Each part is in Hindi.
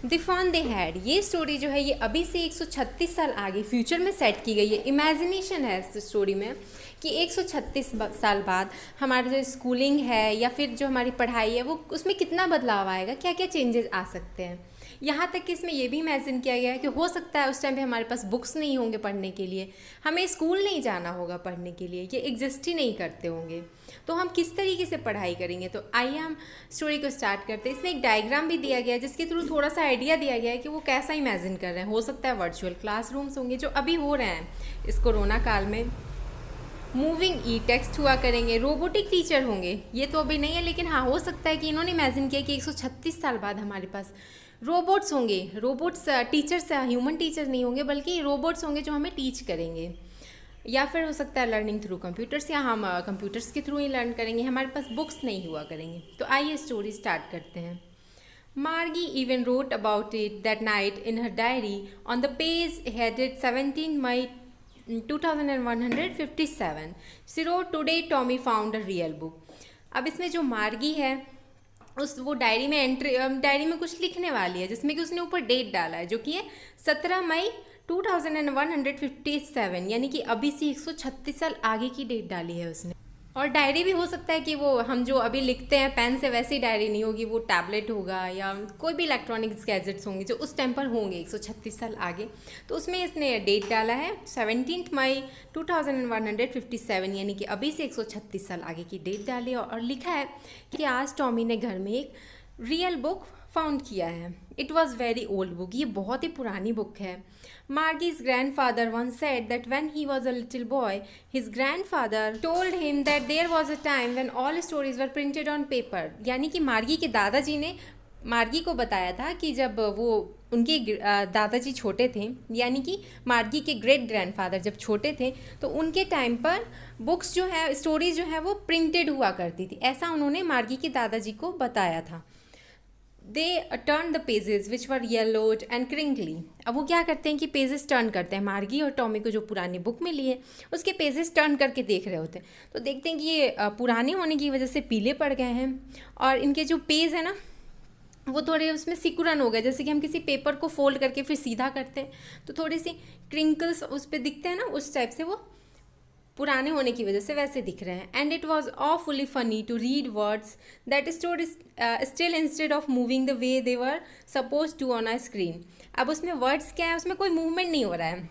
द फन दे हैड, ये स्टोरी जो है ये अभी से 136 साल आगे फ्यूचर में सेट की गई है। इमेजिनेशन है इस स्टोरी में कि 136 साल बाद हमारा जो स्कूलिंग है या फिर जो हमारी पढ़ाई है वो उसमें कितना बदलाव आएगा, क्या क्या चेंजेस आ सकते हैं। यहाँ तक कि इसमें ये भी इमेजिन किया गया है कि हो सकता है उस टाइम पे हमारे पास बुक्स नहीं होंगे पढ़ने के लिए, हमें स्कूल नहीं जाना होगा पढ़ने के लिए, ये एग्जिस्ट ही नहीं करते होंगे, तो हम किस तरीके से पढ़ाई करेंगे। तो आइए हम स्टोरी को स्टार्ट करते हैं। इसमें एक डायग्राम भी दिया गया है जिसके थ्रू थोड़ा सा आइडिया दिया गया है कि वो कैसा इमेजिन कर रहे हैं। हो सकता है वर्चुअल क्लासरूम्स होंगे जो अभी हो रहे हैं इस कोरोना काल में, मूविंग ई टेक्स्ट हुआ करेंगे, रोबोटिक टीचर होंगे, ये तो अभी नहीं है, लेकिन हाँ हो सकता है कि इन्होंने इमेजिन किया कि 136 साल बाद हमारे पास रोबोट्स होंगे। रोबोट्स टीचर्स ह्यूमन टीचर नहीं होंगे बल्कि रोबोट्स होंगे जो हमें टीच करेंगे, या फिर हो सकता है लर्निंग थ्रू कंप्यूटर्स, या हम कंप्यूटर्स के थ्रू ही लर्न करेंगे, हमारे पास बुक्स नहीं हुआ करेंगे। तो आइए स्टोरी स्टार्ट करते हैं। Margie even wrote about it that night in her diary on the page headed 17 May 2157। She wrote today Tommy found a real book. अब इसमें जो मार्गी है उस वो डायरी में डायरी में कुछ लिखने वाली है जिसमें कि उसने ऊपर डेट डाला है जो कि है 17 मई 2157, यानी कि अभी से 136 साल आगे की डेट डाली है उसने। और डायरी भी हो सकता है कि वो हम जो अभी लिखते हैं पेन से वैसी डायरी नहीं होगी, वो टैबलेट होगा या कोई भी इलेक्ट्रॉनिक्स गैजेट्स होंगे जो उस टाइम पर होंगे 136 साल आगे। तो उसमें इसने डेट डाला है 17 मई 2157, यानी कि अभी से 136 साल आगे की डेट डाली है और लिखा है कि आज टॉमी ने घर में एक रियल बुक फाउंड किया है। It was very old book, ये बहुत ही पुरानी बुक है। Margie's grandfather once said that when he was a little boy, his grandfather told him that there was a time when all stories were printed on paper। यानी कि मार्गी के दादाजी ने मार्गी को बताया था कि जब वो उनके दादाजी छोटे थे, यानी कि मार्गी के ग्रेट ग्रैंडफादर जब छोटे थे, तो उनके टाइम पर बुक्स जो है, स्टोरीज जो है वो प्रिंटेड हुआ करती थी, ऐसा उन्होंने मार्गी के दादाजी को बताया था। They turn the pages which were yellowed and crinkly. अब वो क्या करते हैं कि पेजेस टर्न करते हैं, मार्गी और टॉमी को जो पुरानी बुक मिली है उसके पेजेस टर्न करके देख रहे होते हैं, तो देखते हैं कि ये पुराने होने की वजह से पीले पड़ गए हैं और इनके जो पेज है ना वो थोड़े उसमें सिकुड़न हो गए, जैसे कि हम किसी पेपर को फोल्ड करके फिर सीधा करते हैं तो थोड़ी सी क्रिंकल्स उस पर दिखते हैं ना, उस टाइप से वो पुराने होने की वजह से वैसे दिख रहे हैं। And it was awfully funny to read words that stood still instead of moving the way they were suppose to on a screen. अब उसमें वर्ड्स क्या है, उसमें कोई मूवमेंट नहीं हो रहा है,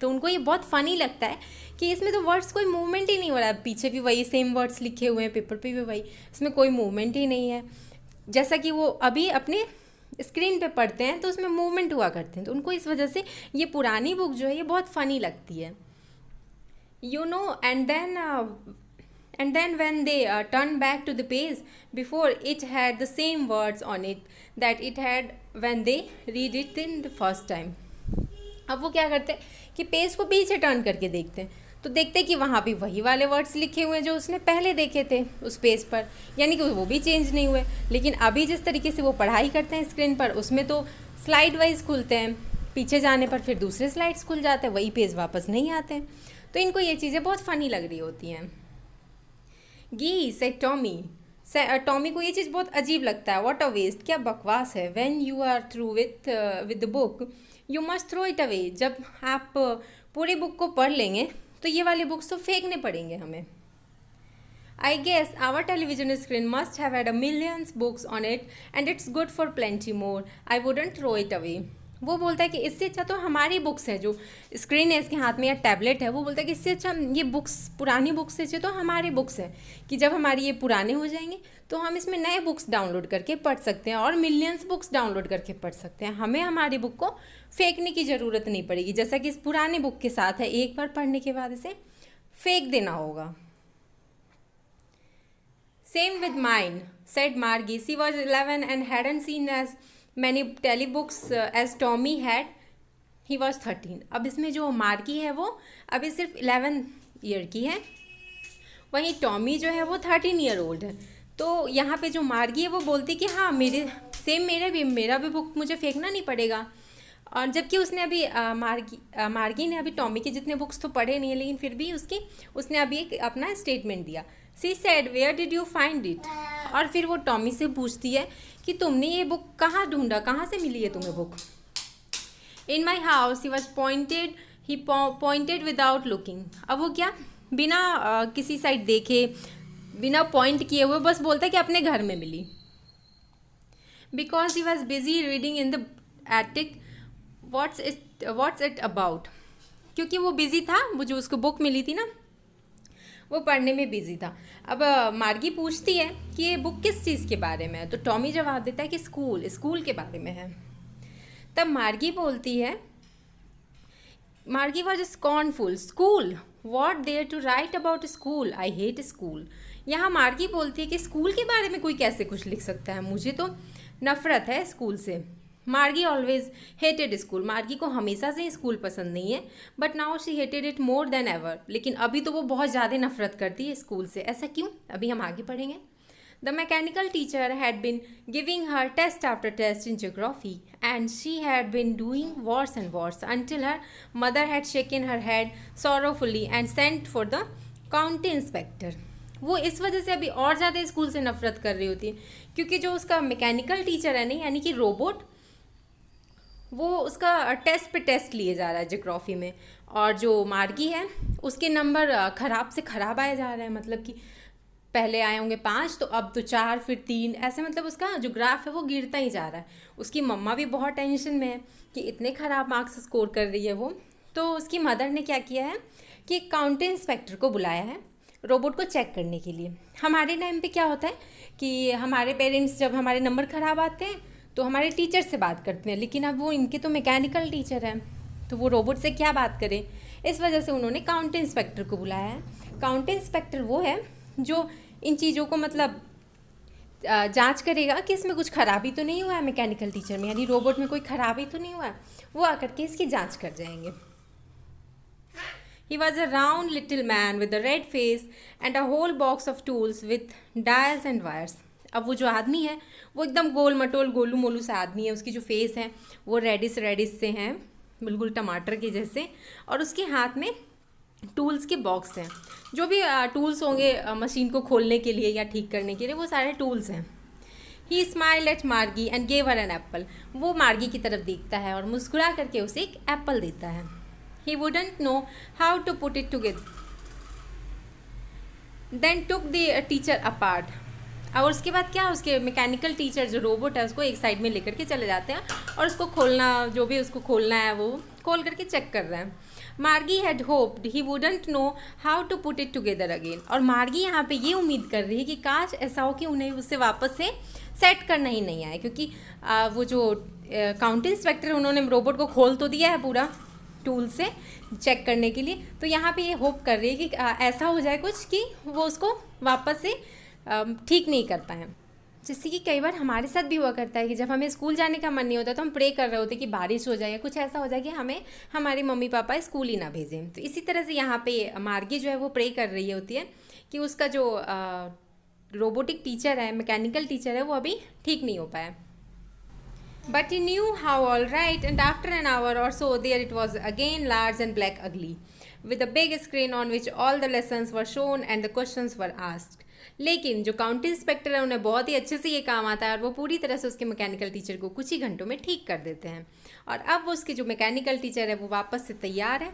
तो उनको ये बहुत फ़नी लगता है कि इसमें तो वर्ड्स कोई मूवमेंट ही नहीं हो रहा है, पीछे भी वही सेम वर्ड्स लिखे हुए हैं, पेपर पे भी वही, इसमें कोई मूवमेंट ही नहीं है। जैसा कि वो अभी अपने स्क्रीन पे पढ़ते हैं तो उसमें मूवमेंट हुआ करते हैं, तो उनको इस वजह से ये पुरानी बुक जो है ये बहुत फ़नी लगती है। You know, and then when they turned back to the page before, it had the same words on it that it had when they read it in the first time। अब वो क्या करते हैं कि पेज को पीछे टर्न करके देखते हैं तो देखते हैं कि वहाँ भी वही वाले वर्ड्स लिखे हुए हैं जो उसने पहले देखे थे उस पेज पर, यानी कि वो भी चेंज नहीं हुए। लेकिन अभी जिस तरीके से वो पढ़ाई करते हैं स्क्रीन पर, उसमें तो स्लाइड वाइज खुलते हैं, पीछे जाने पर फिर दूसरे स्लाइड्स खुल जाते हैं, वही पेज वापस नहीं आते हैं, तो इनको ये चीज़ें बहुत फ़नी लग रही होती हैं। गी सेड टॉमी, टॉमी को ये चीज़ बहुत अजीब लगता है। व्हाट अ वेस्ट, क्या बकवास है। When you are through with the book you must throw it away, जब आप पूरी बुक को पढ़ लेंगे तो ये वाली बुक्स तो फेंकने पड़ेंगे हमें। I guess our television screen must have had a millions books on it and it's good for plenty more, I wouldn't throw it away. वो बोलता है कि इससे अच्छा तो हमारी बुक्स है, जो स्क्रीन है इसके हाथ में या टैबलेट है, वो बोलता है कि इससे अच्छा ये बुक्स, पुरानी बुक्स से अच्छा तो हमारी बुक्स है, कि जब हमारी ये पुराने हो जाएंगे तो हम इसमें नए बुक्स डाउनलोड करके पढ़ सकते हैं और मिलियंस बुक्स डाउनलोड करके पढ़ सकते हैं, हमें हमारी बुक को फेंकने की ज़रूरत नहीं पड़ेगी, जैसा कि इस पुरानी बुक के साथ है, एक बार पढ़ने के बाद इसे फेंक देना होगा। Same with mine said Margie, she was 11 and hadn't seen as many telebooks as Tommy had, he was 13। अब इसमें जो मार्गी है वो अभी सिर्फ 11 ईयर की है, वहीं टॉमी जो है वो 13 ईयर ओल्ड है। तो यहाँ पे जो मार्गी है वो बोलती कि हाँ मेरा भी बुक मुझे फेंकना नहीं पड़ेगा, और जबकि उसने अभी मार्गी ने अभी टॉमी के जितने बुक्स तो पढ़े नहीं है, लेकिन फिर भी उसने अभी एक अपना स्टेटमेंट दिया। She said where did you find it. और फिर वो टॉमी से पूछती है कि तुमने ये बुक कहाँ ढूंढा, कहाँ से मिली है तुम्हें book. In my house he pointed without looking. अब वो क्या, बिना किसी साइड देखे, बिना पॉइंट किए हुए बस बोलता है कि अपने घर में मिली। Because he was busy reading in the attic what's it about. क्योंकि वो बिजी था, वो जो उसको बुक मिली थी ना, वो पढ़ने में बिजी था। अब मार्गी पूछती है कि ये बुक किस चीज़ के बारे में है, तो टॉमी जवाब देता है कि स्कूल के बारे में है। तब मार्गी बोलती है, Margie was scornful, school, what there to write about school, I hate school. यहाँ मार्गी बोलती है कि स्कूल के बारे में कोई कैसे कुछ लिख सकता है, मुझे तो नफरत है स्कूल से। मार्गी ऑलवेज हेटेड स्कूल, मार्गी को हमेशा से स्कूल पसंद नहीं है, but now she hated it more than ever. लेकिन अभी तो वो बहुत ज़्यादा नफरत करती है स्कूल से। ऐसा क्यों, अभी हम आगे पढ़ेंगे। The mechanical teacher had been giving her test after test in geography and she had been doing worse and worse until her mother had shaken her head sorrowfully and sent for the county inspector। वो इस वजह से अभी और ज़्यादा स्कूल से नफरत कर रही होती है, क्योंकि जो उसका मैकेनिकल टीचर है नहीं, यानी कि रोबोट, वो उसका टेस्ट पे टेस्ट लिए जा रहा है ज्योग्राफी में, और जो मार्गी है उसके नंबर ख़राब से ख़राब आए जा रहे हैं। मतलब कि पहले आए होंगे 5, तो अब तो 4, फिर 3, ऐसे मतलब उसका जो ग्राफ है वो गिरता ही जा रहा है। उसकी मम्मा भी बहुत टेंशन में है कि इतने ख़राब मार्क्स स्कोर कर रही है वो। तो उसकी मदर ने क्या किया है कि काउंटी इंस्पेक्टर को बुलाया है रोबोट को चेक करने के लिए। हमारे टाइम पे क्या होता है कि हमारे पेरेंट्स जब हमारे नंबर ख़राब आते हैं तो हमारे टीचर से बात करते हैं, लेकिन अब वो इनके तो मैकेनिकल टीचर हैं, तो वो रोबोट से क्या बात करें। इस वजह से उन्होंने काउंटी इंस्पेक्टर को बुलाया है। काउंटी इंस्पेक्टर वो है जो इन चीज़ों को मतलब जांच करेगा कि इसमें कुछ खराबी तो नहीं हुआ है मैकेनिकल टीचर में, यानी रोबोट में कोई खराबी तो नहीं हुआ है। वो आकर के इसकी जांच कर जाएंगे। He was a round little man with a red face and a whole box of tools with dials and wires। अब वो जो आदमी है वो एकदम गोल मटोल गोलू मोलू सा आदमी है। उसकी जो फेस है वो रेडिस से हैं, बिल्कुल टमाटर के जैसे, और उसके हाथ में टूल्स के बॉक्स हैं। जो भी टूल्स होंगे मशीन को खोलने के लिए या ठीक करने के लिए, वो सारे टूल्स हैं। He smiled at Margie and gave her an apple. वो मार्गी की तरफ देखता है और मुस्कुरा करके उसे एक एप्पल देता है। He wouldn't know how to put it together, then took the teacher apart. और उसके बाद क्या, उसके मैकेनिकल टीचर जो रोबोट है उसको एक साइड में लेकर के चले जाते हैं और उसको खोलना, जो भी उसको खोलना है वो खोल करके चेक कर रहे हैं। Margie had hoped he wouldn't know how to put it together again. और मार्गी यहाँ पे ये उम्मीद कर रही है कि काश ऐसा हो कि उन्हें उससे वापस से सेट करना ही नहीं आए, क्योंकि वो जो काउंटी इंस्पेक्टर उन्होंने रोबोट को खोल तो दिया है पूरा टूल से चेक करने के लिए, तो यहाँ पे ये होप कर रही है कि ऐसा हो जाए कुछ कि वो उसको वापस से ठीक नहीं कर पाए। जैसे कि कई बार हमारे साथ भी हुआ करता है कि जब हमें स्कूल जाने का मन नहीं होता तो हम प्रे कर रहे होते कि बारिश हो जाए या कुछ ऐसा हो जाए कि हमें हमारे मम्मी पापा स्कूल ही ना भेजें। तो इसी तरह से यहाँ पे मार्गी जो है वो प्रे कर रही होती है कि उसका जो रोबोटिक टीचर है, मैकेनिकल टीचर है, वो अभी ठीक नहीं हो पाया। But he knew how all right, and after an hour or so there it was again, large and black ugly, with a big screen on which all the lessons were shown and the questions were asked। लेकिन जो काउंटी इंस्पेक्टर है उन्हें बहुत ही अच्छे से ये काम आता है और वो पूरी तरह से उसके मैकेनिकल टीचर को कुछ ही घंटों में ठीक कर देते हैं। और अब उसके जो मैकेनिकल टीचर है वो वापस से तैयार है।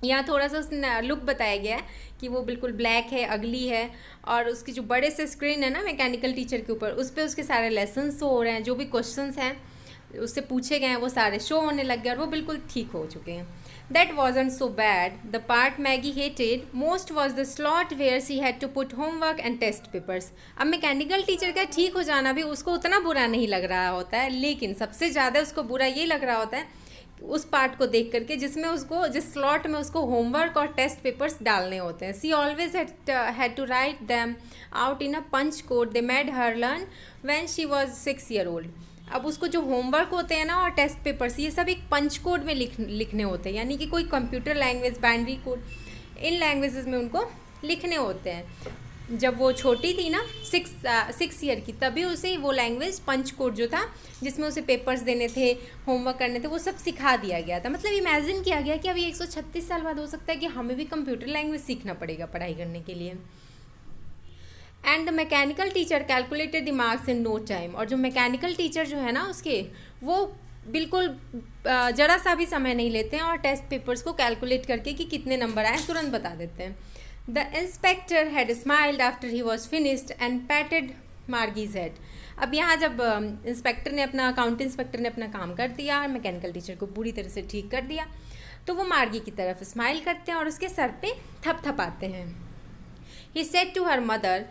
यहाँ थोड़ा सा उसने लुक बताया गया है कि वो बिल्कुल ब्लैक है, अगली है, और उसकी जो बड़े से स्क्रीन है ना मैकेनिकल टीचर के ऊपर, उस पर उसके सारे लेसन्स शो हो रहे हैं, जो भी क्वेश्चंस हैं उससे पूछे गए हैं वो सारे शो होने लग गए और वो बिल्कुल ठीक हो चुके हैं। That wasn't so bad. The part Maggie hated most was the slot where she had to put homework and test papers। अब मैकेनिकल टीचर का ठीक हो जाना भी उसको उतना बुरा नहीं लग रहा होता है, लेकिन सबसे ज़्यादा उसको बुरा ये लग रहा होता है उस पार्ट को देख करके जिसमें उसको, जिस स्लॉट में उसको होमवर्क और टेस्ट पेपर्स डालने होते हैं। She always had to write them out in a punch code they made her learn when she was 6 years old। अब उसको जो होमवर्क होते हैं ना और टेस्ट पेपर्स, ये सब एक पंच कोड में लिखने होते हैं, यानी कि कोई कंप्यूटर लैंग्वेज, बाइनरी कोड, इन लैंग्वेजेस में उनको लिखने होते हैं। जब वो छोटी थी ना 6 ईयर की, तभी उसे वो लैंग्वेज पंच कोड जो था जिसमें उसे पेपर्स देने थे, होमवर्क करने थे, वो सब सिखा दिया गया था। मतलब इमेजिन किया गया कि अभी 136 साल बाद हो सकता है कि हमें भी कंप्यूटर लैंग्वेज सीखना पड़ेगा पढ़ाई करने के लिए। And the mechanical teacher calculated the marks in no time. और जो मैकेनिकल टीचर जो है ना उसके, वो बिल्कुल जरा सा भी समय नहीं लेते हैं और टेस्ट पेपर्स को कैलकुलेट करके कि कितने नंबर आए तुरंत बता देते हैं। The inspector had smiled after he was finished and patted Margie's head. अब यहाँ जब अकाउंट इंस्पेक्टर ने अपना काम कर दिया, मैकेनिकल टीचर को पूरी तरह से ठीक कर दिया, तो वो मार्गी की तरफ स्माइल करते हैं और उसके सर पे थपथपाते हैं। He said to her mother,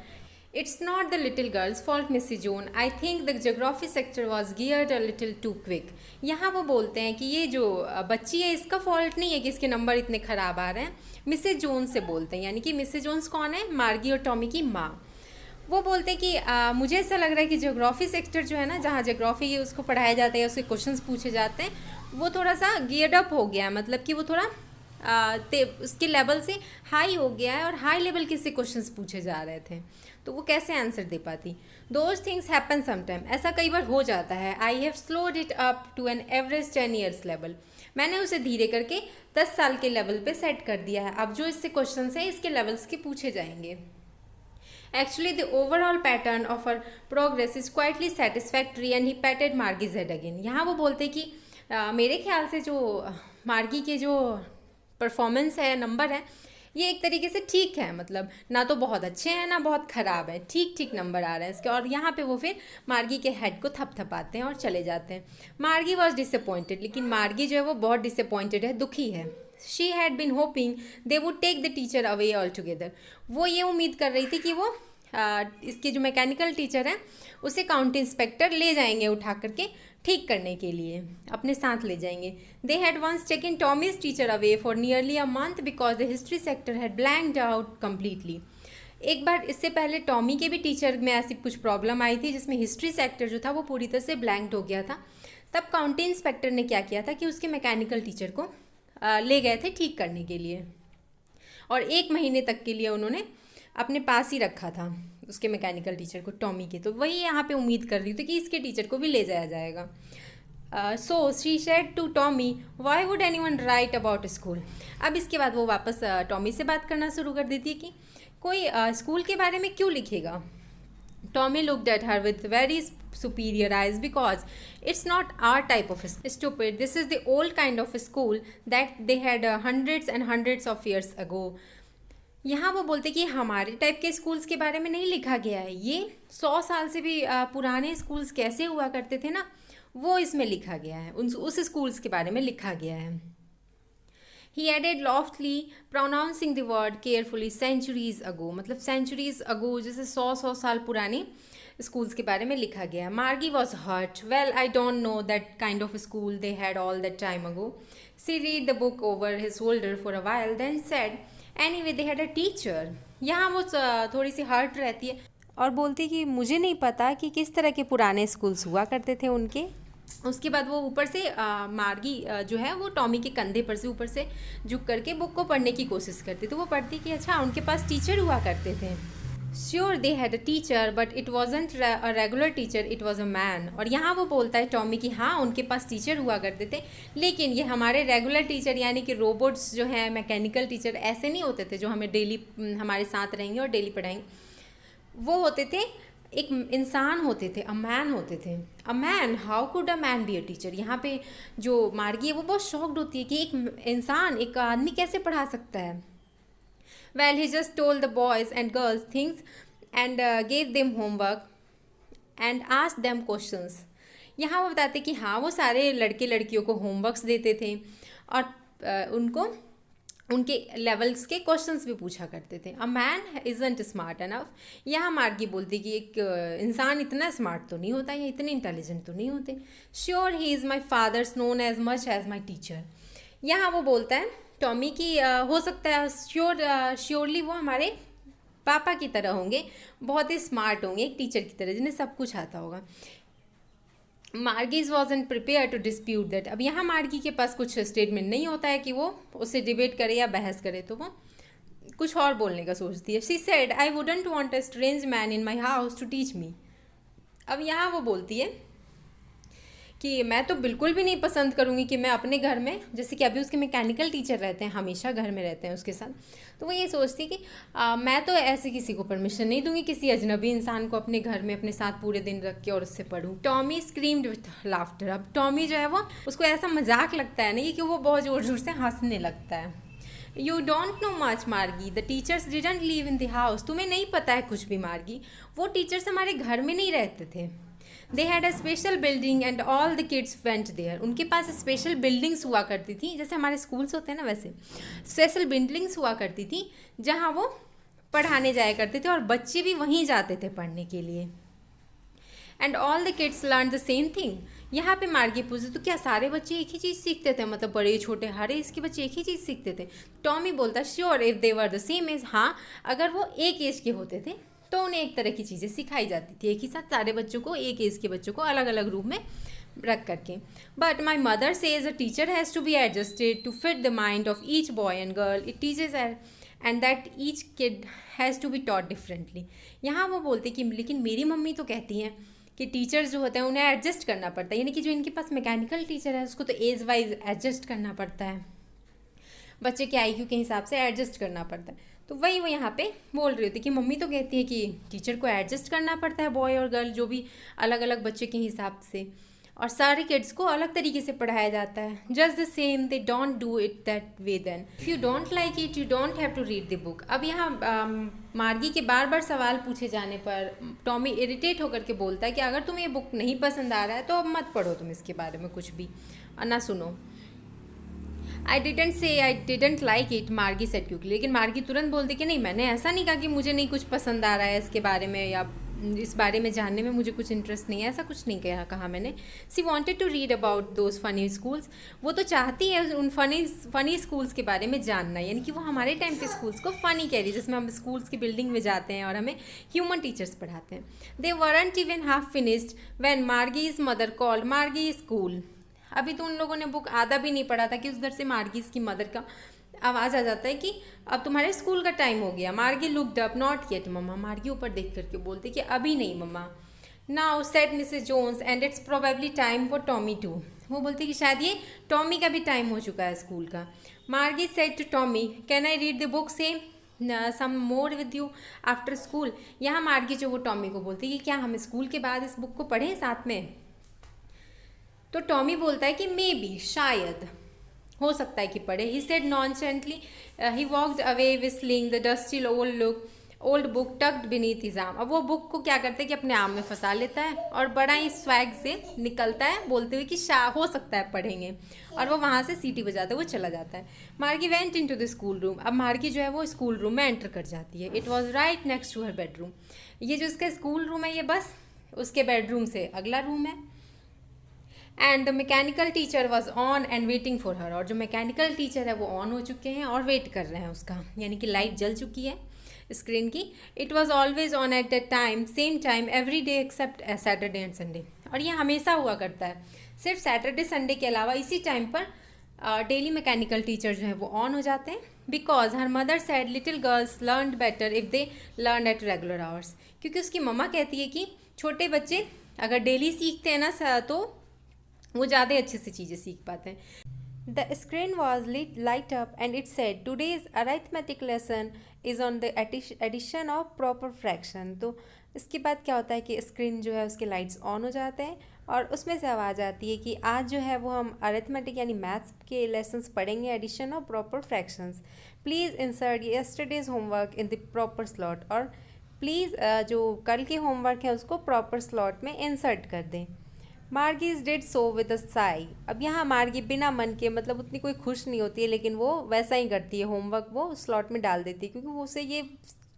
"It's not the little girl's fault, Mrs. Jones. I think the geography sector was geared a little too quick." यहाँ वो बोलते हैं कि ये जो बच्ची है इसका फॉल्ट नहीं है कि इसके नंबर इतने ख़राब आ रहे हैं। मिसेज जोन्स से बोलते हैं, यानी कि मिसेज जोन्स कौन है? मार्गी और टॉमी की माँ। वो बोलते हैं कि मुझे ऐसा लग रहा है कि ज्योग्राफी सेक्टर जो है ना, जहाँ ज्योग्राफी उसको पढ़ाया जाता है, उसके क्वेश्चंस पूछे जाते हैं, वो थोड़ा सा गियर्ड अप हो गया है। मतलब कि वो थोड़ा उसके लेवल से हाई हो गया है और हाई लेवल के से क्वेश्चंस पूछे जा रहे थे, तो वो कैसे आंसर दे पाती। दोज थिंग्स हैपन समटाइम, ऐसा कई बार हो जाता है। I have slowed it up to an average 10 years level. मैंने उसे धीरे करके 10 साल के लेवल पे सेट कर दिया है। अब जो इससे क्वेश्चंस हैं इसके लेवल्स के पूछे जाएंगे। Actually, the overall pattern of her progress is quietly satisfactory and he patted Margie's head again. यहाँ वो बोलते कि मेरे ख्याल से जो मार्गी के जो परफॉर्मेंस है, नंबर है, ये एक तरीके से ठीक है। मतलब ना तो बहुत अच्छे हैं ना बहुत ख़राब है, ठीक ठीक नंबर आ रहे हैं इसके। और यहाँ पे वो फिर मार्गी के हेड को थपथपाते हैं और चले जाते हैं। मार्गी वॉज डिसअपॉइंटेड, लेकिन मार्गी जो है वो बहुत डिसअपॉइंटेड है, दुखी है। She had been hoping they would take the teacher away all together. वो ये उम्मीद कर रही थी कि वो इसके जो मैकेनिकल टीचर हैं उसे काउंटी इंस्पेक्टर ले जाएंगे उठा करके ठीक करने के लिए, अपने साथ ले जाएंगे। They had once taken Tommy's teacher away for nearly a month because the history sector had blanked out completely. एक बार इससे पहले टॉमी के भी टीचर में ऐसी कुछ प्रॉब्लम आई थी जिसमें हिस्ट्री सेक्टर जो था वो पूरी तरह से ब्लैंक्ड हो गया था। तब काउंटी इंस्पेक्टर ने क्या किया था कि उसके मैकेनिकल टीचर को ले गए थे ठीक करने के लिए, और 1 महीने तक के लिए उन्होंने अपने पास ही रखा था उसके मैकेनिकल टीचर को, टॉमी के। तो वही यहाँ पे उम्मीद कर रही थी कि इसके टीचर को भी ले जाया जाएगा। So she said to Tommy, why would anyone write about school. अब इसके बाद वो वापस टॉमी से बात करना शुरू कर देती कि कोई स्कूल के बारे में क्यों लिखेगा। Tommy looked at her with very superior eyes because it's not our type of stupid. This is the old kind of school that they had hundreds and hundreds of years ago. यहाँ वो बोलते कि हमारे टाइप के स्कूल्स के बारे में नहीं लिखा गया है, ये 100 साल से भी पुराने स्कूल्स कैसे हुआ करते थे ना, वो इसमें लिखा गया है, उस स्कूल्स के बारे में लिखा गया है। He added loftily, pronouncing the word carefully, centuries ago. मतलब centuries ago जैसे 100 साल पुरानी स्कूल्स के बारे में लिखा गया है। Margie was hurt. Well, I don't know that kind of school they had all that time ago. She read the book over his shoulder for a while, then said, anyway, they had a teacher. यहाँ वो थोड़ी सी हर्ट रहती है और बोलती कि मुझे नहीं पता कि किस तरह के पुराने स्कूल्स हुआ करते थे उनके। उसके बाद वो ऊपर से मार्गी जो है वो टॉमी के कंधे पर से ऊपर से झुक करके बुक को पढ़ने की कोशिश करती, तो वो पढ़ती कि अच्छा उनके पास टीचर हुआ करते थे। Sure they had a teacher but it wasn't a regular teacher, it was a man. और यहाँ वो बोलता है टॉमी कि हाँ उनके पास टीचर हुआ करते थे, लेकिन ये हमारे रेगुलर टीचर यानी कि रोबोट्स जो हैं, मैकेनिकल टीचर ऐसे नहीं होते थे जो हमें डेली हमारे साथ रहेंगे और डेली पढ़ाएंगे। वो होते थे, एक इंसान होते थे, अ मैन होते थे। A man, how could a man be a teacher. यहाँ पे जो मार्गी है वो बहुत शॉक्ड होती है कि एक इंसान, एक आदमी कैसे पढ़ा सकता है। Well he just told the boys and girls things and gave them homework and asked them questions. यहाँ वो बताते कि हाँ वो सारे लड़के लड़कियों को होमवर्क्स देते थे और उनको उनके लेवल्स के क्वेश्चंस भी पूछा करते थे। A man isn't smart enough. यहाँ मार्गी बोलती कि एक इंसान इतना स्मार्ट तो नहीं होता या इतने इंटेलिजेंट तो नहीं होते। Sure he is my father's known as much as my teacher. यहाँ वो बोलता है टॉमी की हो सकता है श्योरली वो हमारे पापा की तरह होंगे, बहुत ही स्मार्ट होंगे, एक टीचर की तरह जिन्हें सब कुछ आता होगा। Margie's wasn't prepared to dispute that. अब यहाँ मार्गी के पास कुछ स्टेटमेंट नहीं होता है कि वो उससे डिबेट करे या बहस करे, तो वो कुछ और बोलने का सोचती है। She said I wouldn't want a strange man in my house to teach me. अब यहाँ वो बोलती है कि मैं तो बिल्कुल भी नहीं पसंद करूँगी कि मैं अपने घर में, जैसे कि अभी उसके मैकेनिकल टीचर रहते हैं, हमेशा घर में रहते हैं उसके साथ, तो वो ये सोचती कि मैं तो ऐसे किसी को परमिशन नहीं दूंगी, किसी अजनबी इंसान को अपने घर में अपने साथ पूरे दिन रख के और उससे पढ़ूँ। Tommy screamed with laughter. अब टॉमी जो है वो, उसको ऐसा मजाक लगता है ना कि वो बहुत ज़ोर ज़ोर से हंसने लगता है। यू डोंट नो मच मार्गी, the teachers didn't live in the house. तुम्हें नहीं पता है कुछ भी मार्गी, वो टीचर्स हमारे घर में नहीं रहते थे। They had a special building and all the kids went there. उनके पास स्पेशल बिल्डिंग्स हुआ करती थी, जैसे हमारे स्कूल्स होते हैं ना वैसे स्पेशल बिल्डिंग्स हुआ करती थी जहाँ वो पढ़ाने जाया करते थे और बच्चे भी वहीं जाते थे पढ़ने के लिए। And all the kids learn the same thing. यहाँ पे मार्गी पूछे तो क्या सारे बच्चे एक ही चीज़ सीखते थे, मतलब बड़े छोटे हर एज के बच्चे एक ही चीज़ सीखते थे? टॉमी बोलता sure if they were the same age. हाँ, अगर वो एक एज के होते थे तो उन्हें एक तरह की चीज़ें सिखाई जाती थी, एक ही साथ सारे बच्चों को, एक एज के बच्चों को अलग अलग रूप में रख करके। But my mother says a teacher has to be adjusted to fit the mind of each boy and girl it teaches and that each kid has to be taught differently. यहाँ वो बोलते कि लेकिन मेरी मम्मी तो कहती हैं कि टीचर्स जो होते हैं उन्हें एडजस्ट करना पड़ता है, यानी कि जो इनके पास मैकेनिकल टीचर है उसको तो एज वाइज एडजस्ट करना पड़ता है, बच्चे के आईक्यू के हिसाब से एडजस्ट करना पड़ता है। तो वही वो यहाँ पे बोल रही होती कि मम्मी तो कहती है कि टीचर को एडजस्ट करना पड़ता है बॉय और गर्ल जो भी अलग अलग बच्चे के हिसाब से, और सारे किड्स को अलग तरीके से पढ़ाया जाता है। Just the same they don't do it that way then if you don't like it you don't have to read the book. अब यहाँ मार्गी के बार बार सवाल पूछे जाने पर टॉमी इरिटेट होकर के बोलता है कि अगर तुम्हें ये बुक नहीं पसंद आ रहा है तो अब मत पढ़ो तुम इसके बारे में कुछ भी और ना सुनो। I didn't say I didn't like it, मार्गी सेड क्विकली। लेकिन मार्गी तुरंत बोलती कि नहीं, मैंने ऐसा नहीं कहा कि मुझे नहीं कुछ पसंद आ रहा है इसके बारे में या इस बारे में जानने में मुझे कुछ इंटरेस्ट नहीं है, ऐसा कुछ नहीं कहा मैंने। She wanted to read about those funny schools. वो तो चाहती है उन फनी स्कूल्स के बारे में जानना, यानी कि वो हमारे टाइम के स्कूल्स को फ़नी कह रही है जिसमें हम स्कूल्स की बिल्डिंग में जाते हैं और हमें ह्यूमन टीचर्स पढ़ाते हैं। They weren't even half finished when Margie's mother called Margie school. अभी तो उन लोगों ने बुक आधा भी नहीं पढ़ा था कि उधर से मार्गीज की मदर का आवाज़ आ जाता है कि अब तुम्हारे स्कूल का टाइम हो गया। Margie looked up not yet mamma. Margie ऊपर देख करके बोलते कि अभी नहीं मम्मा। Now said Mrs Jones and it's probably time for Tommy too. वो बोलती कि शायद ये टॉमी का भी टाइम हो चुका है स्कूल का। Margie said to Tommy can I read the book same some more with you after school. यहाँ मार्गी जो वो टॉमी को बोलती कि क्या हम स्कूल के बाद इस बुक को पढ़ें साथ में? तो टॉमी बोलता है कि मे बी, शायद हो सकता है कि पढ़े। He said nonchalantly he walked away whistling the dusty old book tucked beneath his arm. अब वो बुक को क्या करता है कि अपने आर्म में फंसा लेता है और बड़ा ही स्वैग से निकलता है बोलते हुए कि हो सकता है पढ़ेंगे, और वो वहाँ से सीटी बजाते हुए चला जाता है। Margie went into the school room. अब मार्गी जो है वो स्कूल रूम में एंटर कर जाती है। It was right next to her bedroom. ये जो इसका स्कूल रूम है ये बस उसके बेडरूम से अगला रूम है। And the mechanical teacher was on and waiting for her. और जो मैकेनिकल टीचर है वो ऑन हो चुके हैं और वेट कर रहे हैं उसका, यानी कि लाइट जल चुकी है स्क्रीन की। It was always on at that time, same time every day except Saturday and Sunday. और ये हमेशा हुआ करता है, सिर्फ सैटरडे संडे के अलावा इसी टाइम पर डेली मैकेनिकल टीचर जो है वो ऑन हो जाते हैं। Because her mother sad little girls learn better if they learn at regular hours. क्योंकि उसकी मम्मा कहती है कि छोटे बच्चे अगर डेली सीखते हैं ना तो वो ज़्यादा अच्छे से चीज़ें सीख पाते हैं। The screen was light up and it said today's arithmetic lesson is on the addition of proper fraction. तो इसके बाद क्या होता है कि स्क्रीन जो है उसके लाइट्स ऑन हो जाते हैं और उसमें से आवाज़ आती है कि आज जो है वो हम अरिथमेटिक यानी मैथ्स के लेसन्स पढ़ेंगे, addition of proper fractions. Please insert yesterday's homework in the proper slot. और प्लीज़ जो कल के होमवर्क है उसको प्रॉपर स्लॉट में इंसर्ट कर दें। Margie's did so with a sigh. अब यहाँ मार्गी बिना मन के, मतलब उतनी कोई खुश नहीं होती है, लेकिन वो वैसा ही करती है, होमवर्क वो स्लॉट में डाल देती है क्योंकि वो उसे ये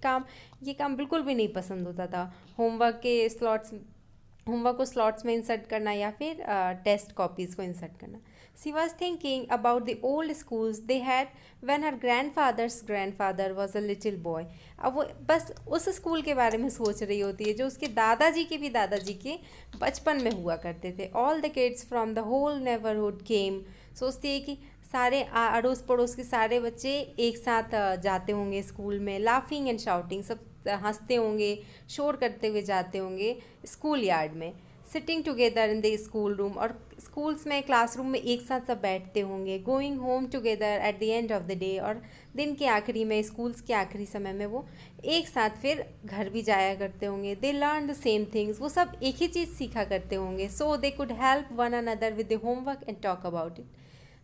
काम बिल्कुल भी नहीं पसंद होता था। होमवर्क को स्लॉट्स में इंसर्ट करना या फिर टेस्ट कॉपीज़ को इंसर्ट करना। She was thinking about the old schools they had when her grandfather was a little boy. अब वो बस उस स्कूल के बारे में सोच रही होती है जो उसके दादाजी के बचपन में हुआ करते थे। All the kids from the whole neighbourhood came. सोचती है कि सारे अड़ोस पड़ोस के सारे बच्चे एक साथ जाते होंगे स्कूल में, लाफिंग एंड शाउटिंग, सब हंसते होंगे, शोर करते हुए जाते होंगे स्कूल यार्ड में। Sitting together in the school room, और स्कूल्स में क्लासरूम में एक साथ सब बैठते होंगे। Going home together at the end of the day, और दिन के आखिरी में, स्कूल्स के आखिरी समय में वो एक साथ फिर घर भी जाया करते होंगे। They learn the same things, वो सब एक ही चीज़ सीखा करते होंगे। So they could help one another with the homework and talk about it.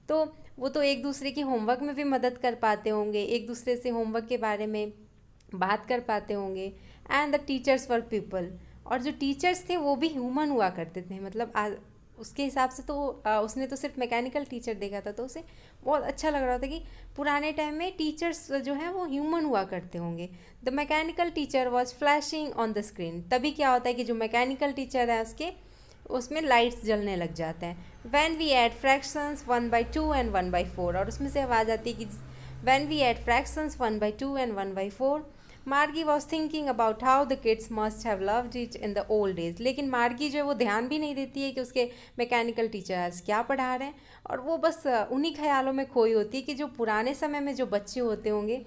तो वो तो एक दूसरे की होमवर्क में भी मदद कर पाते होंगे, एक दूसरे से होमवर्क के बारे में बात कर पाते होंगे। And the teachers were people, और जो टीचर्स थे वो भी ह्यूमन हुआ करते थे। मतलब उसके हिसाब से तो उसने तो सिर्फ मैकेनिकल टीचर देखा था, तो उसे बहुत अच्छा लग रहा था कि पुराने टाइम में टीचर्स जो हैं वो ह्यूमन हुआ करते होंगे। The mechanical teacher was flashing on the screen, तभी क्या होता है कि जो मैकेनिकल टीचर है उसमें लाइट्स जलने लग जाते हैं। When we add fractions 1/2 and 1/4, और उसमें से आवाज़ आती है कि when we add fractions 1/2 and 1/4, Margie was thinking about how the kids must have loved it in the old days. लेकिन मार्गी जो है वो ध्यान भी नहीं देती है कि उसके मैकेनिकल टीचर आज क्या पढ़ा रहे हैं, और वो बस उन्हीं ख्यालों में खोई होती है कि जो पुराने समय में जो बच्चे होते होंगे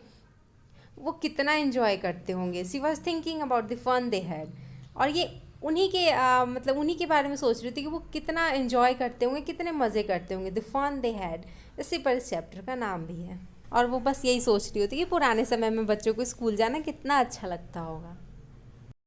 वो कितना एंजॉय करते होंगे। She was thinking about the fun they had, और ये उन्हीं के मतलब उन्हीं के बारे में सोच रही थी कि वो कितना एंजॉय करते होंगे, कितने मज़े करते होंगे। द फन दे हैड, इसी पर इस चैप्टर का नाम भी है। और वो बस यही सोच रही होती कि पुराने समय में बच्चों को स्कूल जाना कितना अच्छा लगता होगा।